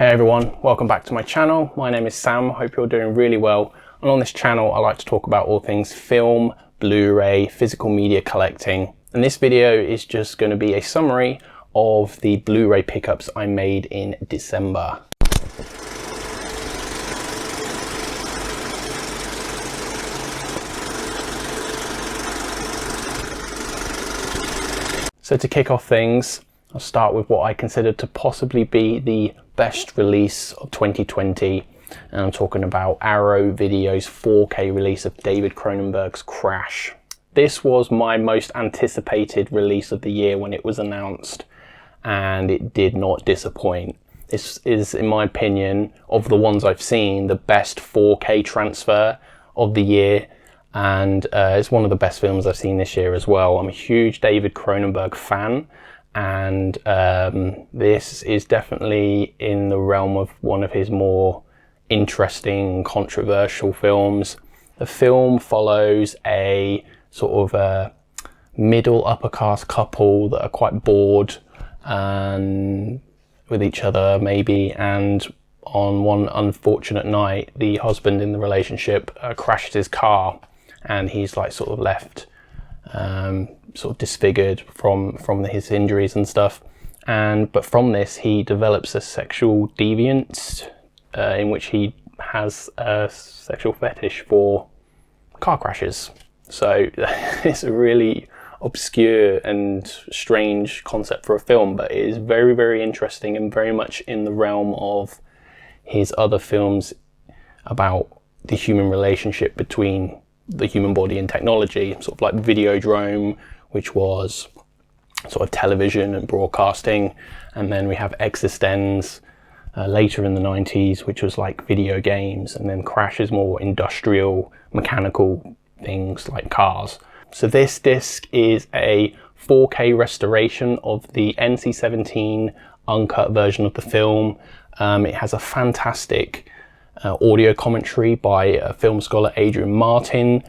Hey everyone, welcome back to my channel. My name is Sam, hope you're doing really well. And on this channel I like to talk about all things film, Blu-ray, physical media collecting. And this video is just going to be a summary of the Blu-ray pickups I made in December. So to kick off things, I'll start with what I consider to possibly be the best release of 2020. And I'm talking about Arrow Video's 4K release of David Cronenberg's Crash. This was my most anticipated release of the year when it was announced, and it did not disappoint. This is, in my opinion, of the ones I've seen, the best 4K transfer of the year. And it's one of the best films I've seen this year as well. I'm a huge David Cronenberg fan, and this is definitely in the realm of one of his more interesting, controversial films. The film follows a sort of a middle upper class couple that are quite bored with each other maybe, and on one unfortunate night the husband in the relationship crashes his car, and he's like sort of left sort of disfigured from his injuries and stuff. But from this he develops a sexual deviance in which he has a sexual fetish for car crashes. So it's a really obscure and strange concept for a film, but it is very, very interesting and very much in the realm of his other films about the human relationship between the human body and technology, sort of like Videodrome, which was sort of television and broadcasting, and then we have Existenz later in the 90s, which was like video games, and then Crash is more industrial, mechanical things like cars. So this disc is a 4K restoration of the NC-17 uncut version of the film. It has a fantastic audio commentary by film scholar Adrian Martin.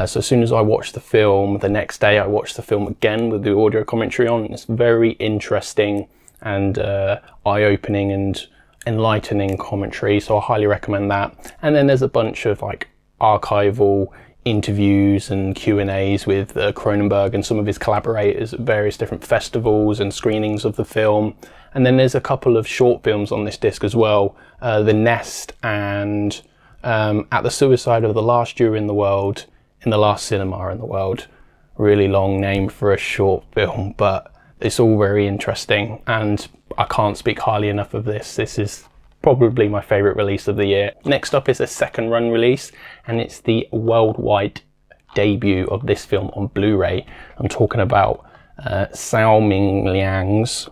So as soon as I watched the film, the next day I watched the film again with the audio commentary on. It's very interesting and eye-opening and enlightening commentary, so I highly recommend that. And then there's a bunch of like archival interviews and Q&As with Cronenberg and some of his collaborators at various different festivals and screenings of the film. And then there's a couple of short films on this disc as well, The Nest and At the Suicide of the Last Jew in the World, in the Last Cinema in the World. Really long name for a short film, but it's all very interesting, and I can't speak highly enough of this. This is probably my favorite release of the year. Next up is a second run release, and it's the worldwide debut of this film on Blu-ray. I'm talking about Tsai Ming-liang's,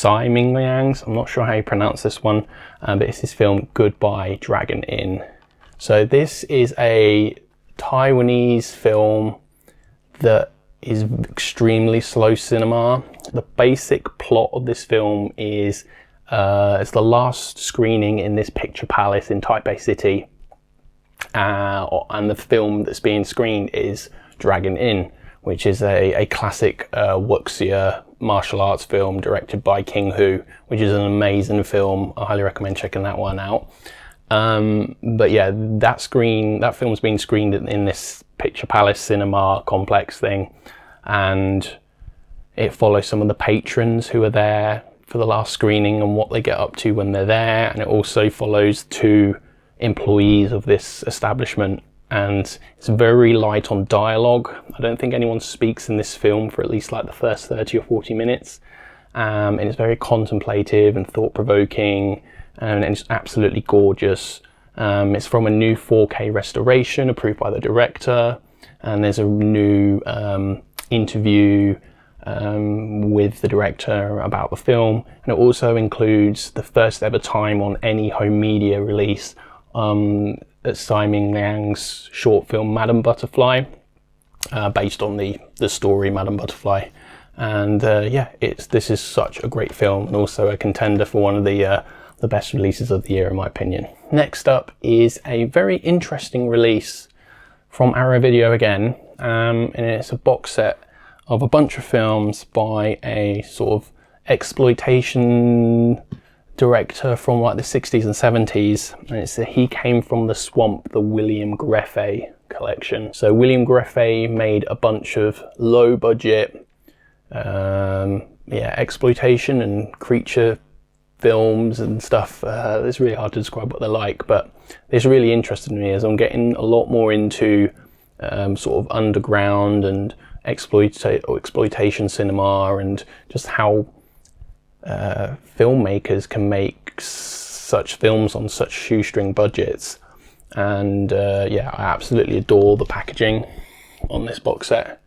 I'm not sure how you pronounce this one, but it's his film Goodbye Dragon Inn. So this is a Taiwanese film that is extremely slow cinema. The basic plot of this film is it's the last screening in this picture palace in Taipei City, and the film that's being screened is Dragon Inn, which is a classic wuxia martial arts film directed by King Hu, which is an amazing film. I highly recommend checking that one out. But yeah, that film's been screened in this picture palace cinema complex thing, and it follows some of the patrons who are there for the last screening and what they get up to when they're there, and it also follows two employees of this establishment, and it's very light on dialogue. I don't think anyone speaks in this film for at least like the first 30 or 40 minutes, and it's very contemplative and thought-provoking, and it's absolutely gorgeous. It's from a new 4K restoration approved by the director, and there's a new interview with the director about the film, and it also includes the first ever time on any home media release Tsai Ming-liang's short film Madame Butterfly, based on the story Madame Butterfly. And yeah, this is such a great film, and also a contender for one of the best releases of the year in my opinion. Next up is a very interesting release from Arrow Video again, and it's a box set of a bunch of films by a sort of exploitation director from like the 60s and 70s, and he came from the swamp, the William Griffin collection. So William Griffin made a bunch of low budget exploitation and creature films and stuff. It's really hard to describe what they're like, but it's really interested me as I'm getting a lot more into sort of underground and exploitation cinema, and just how filmmakers can make such films on such shoestring budgets. And yeah, I absolutely adore the packaging on this box set.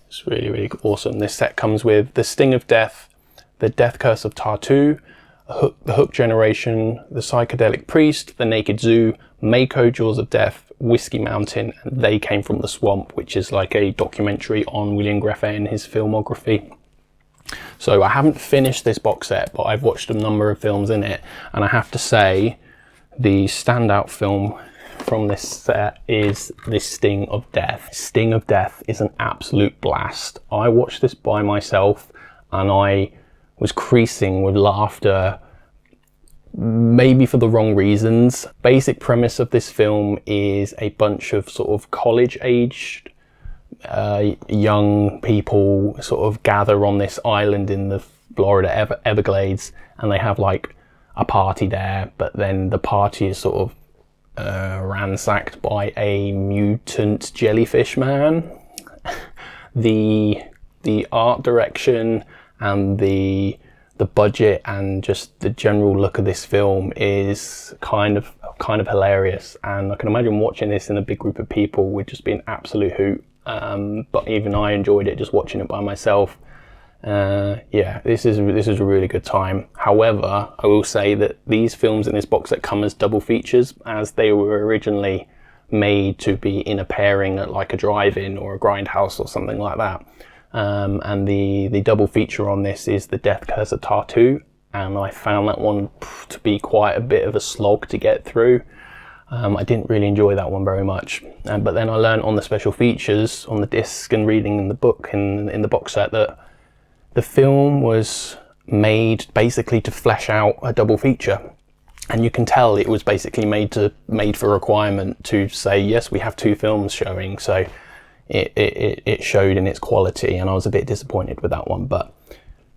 It's really, really awesome. This set comes with The Sting of Death, The Death Curse of Tartu, The Hook Generation, The Psychedelic Priest, The Naked Zoo, Mako, Jaws of Death, Whiskey Mountain, and They Came from the Swamp, which is like a documentary on William Griffin and his filmography. So I haven't finished this box set, but I've watched a number of films in it, and I have to say the standout film from this set is The Sting of Death. Sting of Death is an absolute blast. I watched this by myself and I was creasing with laughter, maybe for the wrong reasons. Basic premise of this film is a bunch of sort of college-aged young people sort of gather on this island in the Florida Everglades, and they have like a party there, but then the party is sort of ransacked by a mutant jellyfish man. The art direction and the budget and just the general look of this film is kind of hilarious, and I can imagine watching this in a big group of people would just be an absolute hoot. But even I enjoyed it just watching it by myself. Yeah, this is a really good time. However, I will say that these films in this box set come as double features, as they were originally made to be in a pairing at like a drive-in or a grindhouse or something like that. And the double feature on this is The Death Curse of Tartu, and I found that one to be quite a bit of a slog to get through. I didn't really enjoy that one very much, but then I learned on the special features on the disc and reading in the book in the box set that the film was made basically to flesh out a double feature, and you can tell it was basically made for requirement to say, yes, we have two films showing. So it showed in its quality, and I was a bit disappointed with that one. But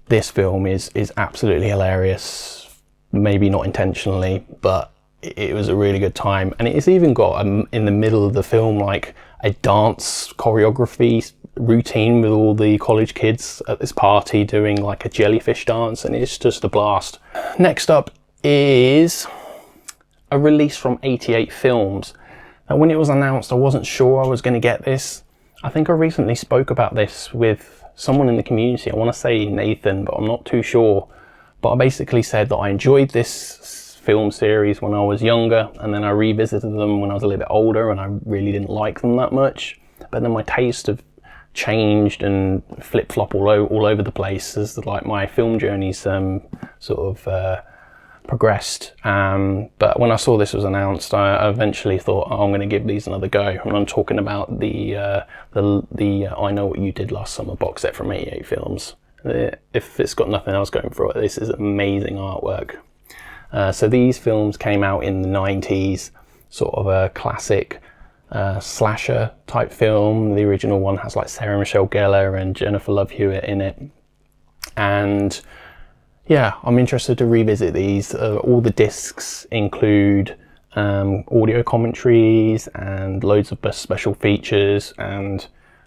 this film is absolutely hilarious, maybe not intentionally, but it was a really good time. And it's even got in the middle of the film like a dance choreography routine with all the college kids at this party doing like a jellyfish dance, and it's just a blast. Next up is a release from 88 Films. Now, when it was announced, I wasn't sure I was going to get this. I think I recently spoke about this with someone in the community. I want to say Nathan, but I'm not too sure. But I basically said that I enjoyed this film series when I was younger, and then I revisited them when I was a little bit older, and I really didn't like them that much. But then my taste have changed and flip-flop all over the place as like my film journeys sort of progressed. But when I saw this was announced, I eventually thought, oh, I'm going to give these another go. And I'm talking about the I Know What You Did Last Summer box set from 88 Films. If it's got nothing else going for it, this is amazing artwork. So these films came out in the 90s, sort of a classic slasher type film. The original one has like Sarah Michelle Gellar and Jennifer Love Hewitt in it. And yeah, I'm interested to revisit these. All the discs include audio commentaries and loads of special features, and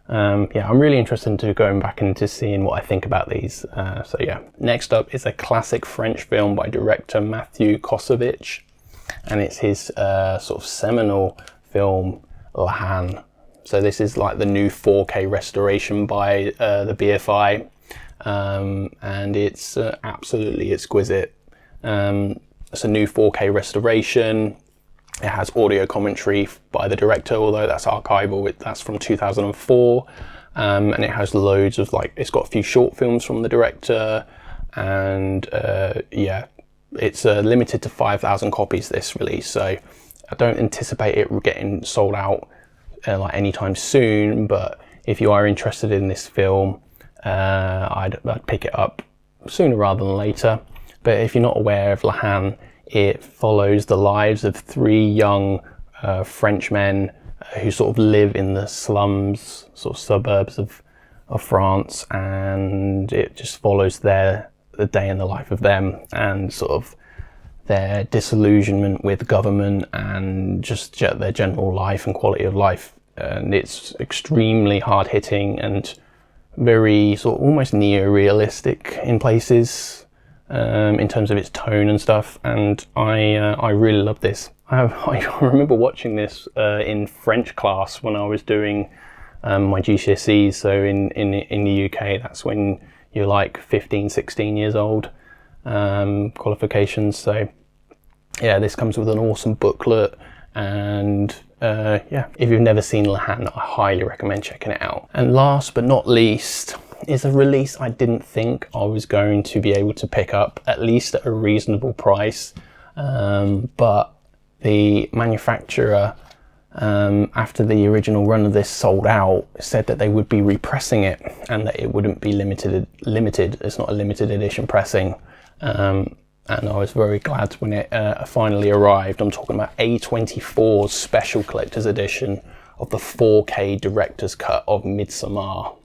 yeah, I'm really interested to going back into seeing what I think about these. So yeah, next up is a classic French film by director Mathieu Kossovich, and it's his sort of seminal film La Haine. So this is like the new 4K restoration by the BFI. And it's absolutely exquisite. It's a new 4K restoration. It has audio commentary by the director, although that's archival. That's from 2004, and it has loads of it's got a few short films from the director, and yeah, it's limited to 5,000 copies this release. So I don't anticipate it getting sold out like anytime soon. But if you are interested in this film, I'd pick it up sooner rather than later. But if you're not aware of La Haine, it follows the lives of 3 young French men who sort of live in the slums, sort of suburbs of France, and it just follows the day in the life of them and sort of their disillusionment with government and just their general life and quality of life. And it's extremely hard-hitting and very sort of almost neo-realistic in places, in terms of its tone and stuff, and I really love this. I remember watching this in French class when I was doing my GCSEs. So in the UK, that's when you're like 15, 16 years old, qualifications. So yeah, this comes with an awesome booklet, and yeah, if you've never seen La Haine, I highly recommend checking it out. And last but not least is a release I didn't think I was going to be able to pick up, at least at a reasonable price, but the manufacturer, after the original run of this sold out, said that they would be repressing it and that it wouldn't be limited. It's not a limited edition pressing, and I was very glad when it finally arrived. I'm talking about A24's special collector's edition of the 4K director's cut of Midsommar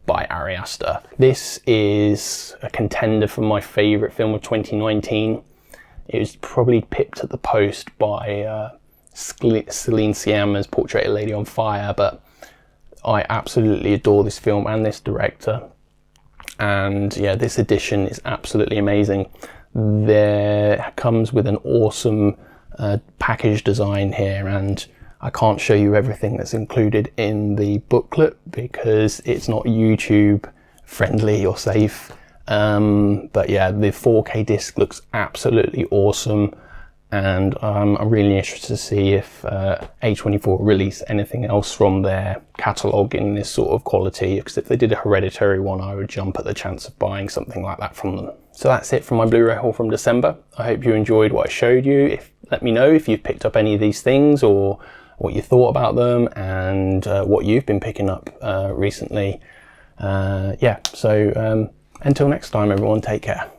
by Ari Aster. This is a contender for my favourite film of 2019. It was probably pipped at the post by Celine Sciamma's Portrait of a Lady on Fire, but I absolutely adore this film and this director. And yeah, this edition is absolutely amazing. There comes with an awesome package design here, and I can't show you everything that's included in the booklet because it's not YouTube friendly or safe. But yeah, the 4K disc looks absolutely awesome, and I'm really interested to see if A24 release anything else from their catalogue in this sort of quality, because if they did a Hereditary one, I would jump at the chance of buying something like that from them. So that's it from my Blu-ray haul from December. I hope you enjoyed what I showed you. Let me know if you've picked up any of these things or what you thought about them, and what you've been picking up recently. Yeah, so until next time, everyone, take care.